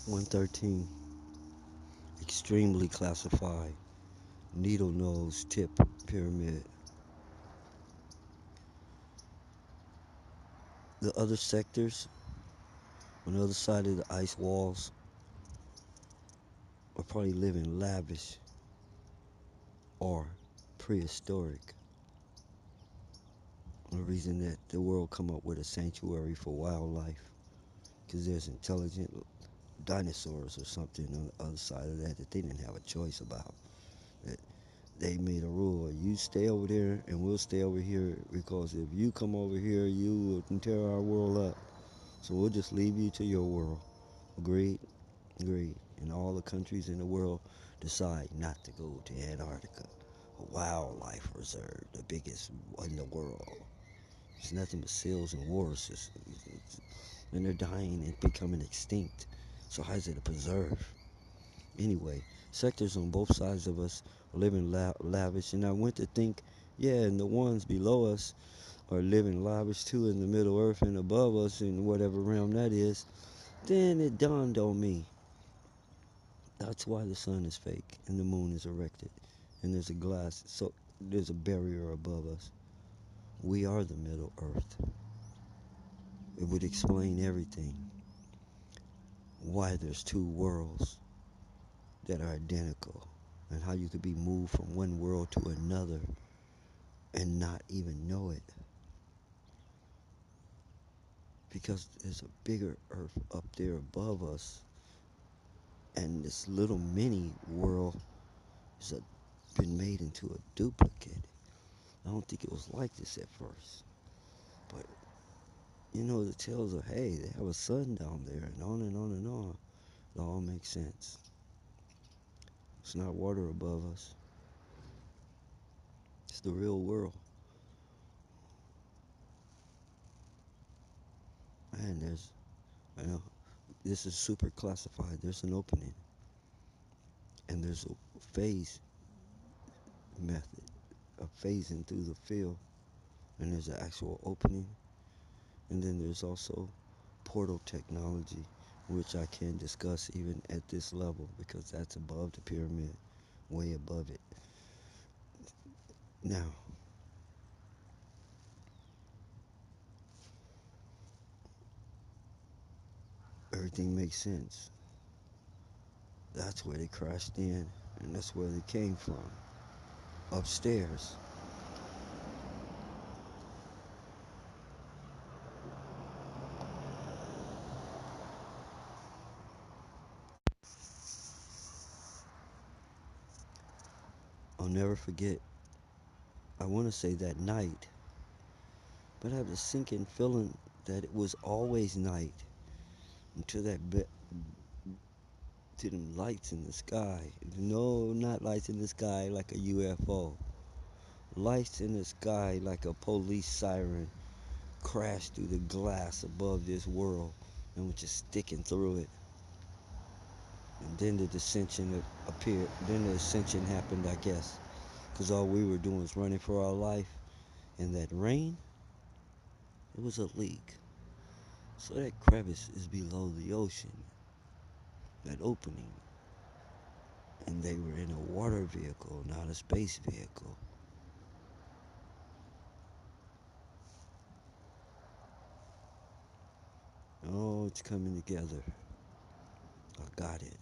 113. Extremely classified. Needle nose tip pyramid. The other sectors on the other side of the ice walls are probably living lavish or prehistoric. The reason that the world come up with a sanctuary for wildlife because there's intelligent dinosaurs or something on the other side of that they didn't have a choice about. That they made a rule: you stay over there and we'll stay over here because if you come over here, you will tear our world up. So we'll just leave you to your world. Agreed? Agreed. And all the countries in the world decide not to go to Antarctica, a wildlife reserve, the biggest in the world. It's nothing but seals and walruses, and they're dying and becoming extinct. So how's it a preserve? Anyway, sectors on both sides of us are living lavish, and I went to think, yeah, and the ones below us are living lavish too in the Middle Earth and above us in whatever realm that is. Then it dawned on me. That's why the sun is fake and the moon is erected, and there's a glass, so there's a barrier above us. We are the Middle Earth. It would explain everything. Why there's two worlds that are identical, and how you could be moved from one world to another and not even know it, because there's a bigger earth up there above us, and this little mini world has been made into a duplicate. I don't think it was like this at first, but the tales of, hey, they have a sun down there, and on and on and on. It all makes sense. It's not water above us. It's the real world. And you know, this is super classified. There's an opening, and there's a phase method of phasing through the field, and there's an actual opening, and then there's also portal technology, which I can't discuss even at this level because that's above the pyramid, way above it. Now, everything makes sense. That's where they crashed in, and that's where they came from, upstairs. I'll never forget, I want to say that night, but I have the sinking feeling that it was always night until to them lights in the sky. No, not lights in the sky like a UFO. Lights in the sky like a police siren crashed through the glass above this world and was just sticking through it. And then the dissension appeared. Then the ascension happened, I guess, because all we were doing was running for our life. And that rain, it was a leak. So that crevice is below the ocean, that opening. And they were in a water vehicle, not a space vehicle. Oh, it's coming together. I got it.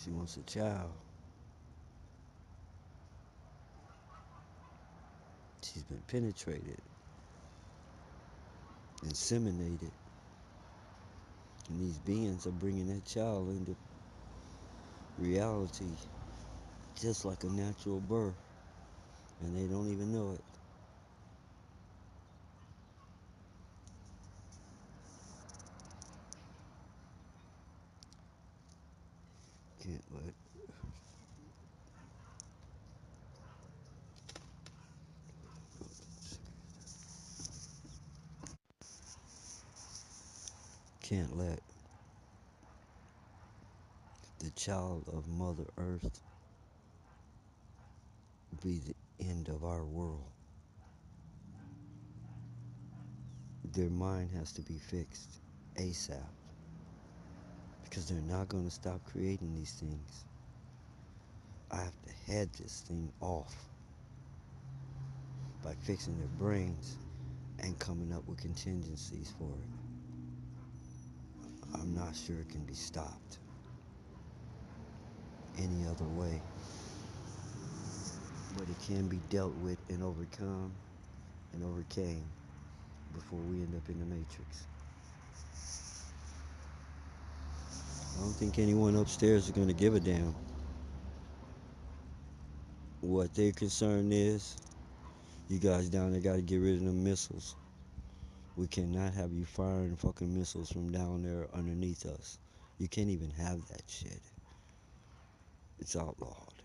She wants a child. She's been penetrated, inseminated, and these beings are bringing that child into reality just like a natural birth, and they don't even know it. Can't let can't let the child of Mother Earth be the end of our world. their mind has to be fixed ASAP because they're not going to stop creating these things. I have to head this thing off by fixing their brains and coming up with contingencies for it. I'm not sure it can be stopped any other way, but it can be dealt with and overcome and overcame before we end up in the matrix. I don't think anyone upstairs is going to give a damn. What their concern is, you guys down there got to get rid of them missiles. We cannot have you firing fucking missiles from down there underneath us. You can't even have that shit. It's outlawed.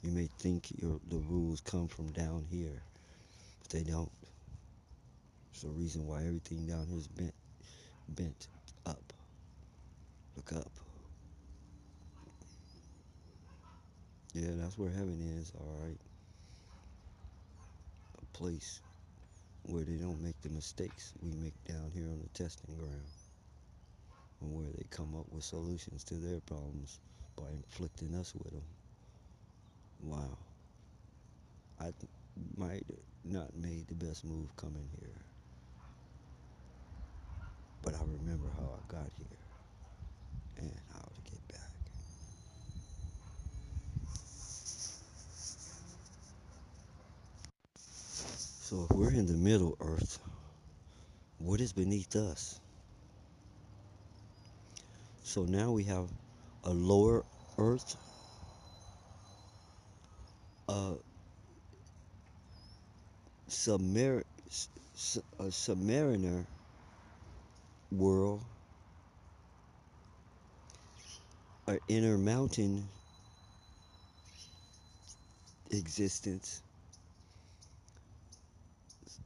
You may think the rules come from down here, but they don't. It's the reason why everything down here is bent up. Look up. Yeah, that's where heaven is, alright. A place where they don't make the mistakes we make down here on the testing ground. And where they come up with solutions to their problems by inflicting us with them. Wow. I might not made the best move coming here, but I remember how I got here and how to get back. So if we're in the middle earth, what is beneath us? So now we have a lower earth, a submar- a submariner world, an inner mountain existence,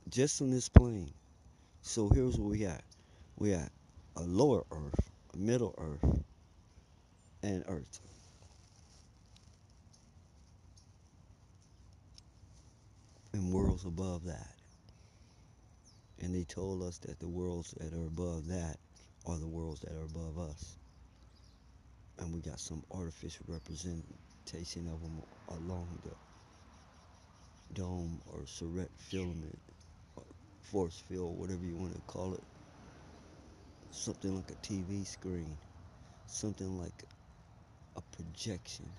just on this plane. So here's what we got. We got a lower earth, a middle earth, and earth. And worlds above that. And they told us that the worlds that are above that are the worlds that are above us. And we got some artificial representation of them along the dome or Surrey filament, or force field, whatever you want to call it. Something like a TV screen, something like a projection.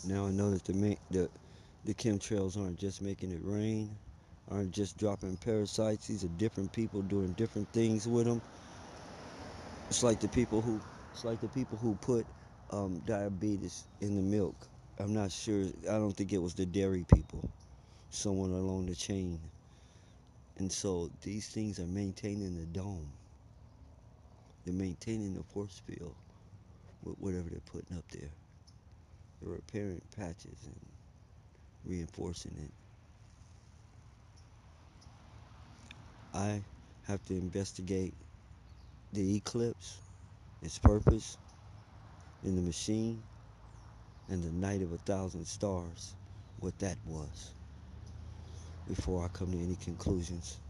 Now I know that the chemtrails aren't just making it rain, aren't just dropping parasites. These are different people doing different things with them. It's like the people who, it's like the people who put diabetes in the milk. I'm not sure. I don't think it was the dairy people. Someone along the chain. And so these things are maintaining the dome. They're maintaining the force field with whatever they're putting up there. They're repairing patches and reinforcing it. I have to investigate the eclipse, its purpose in the machine, and the night of 1,000 stars, what that was, before I come to any conclusions.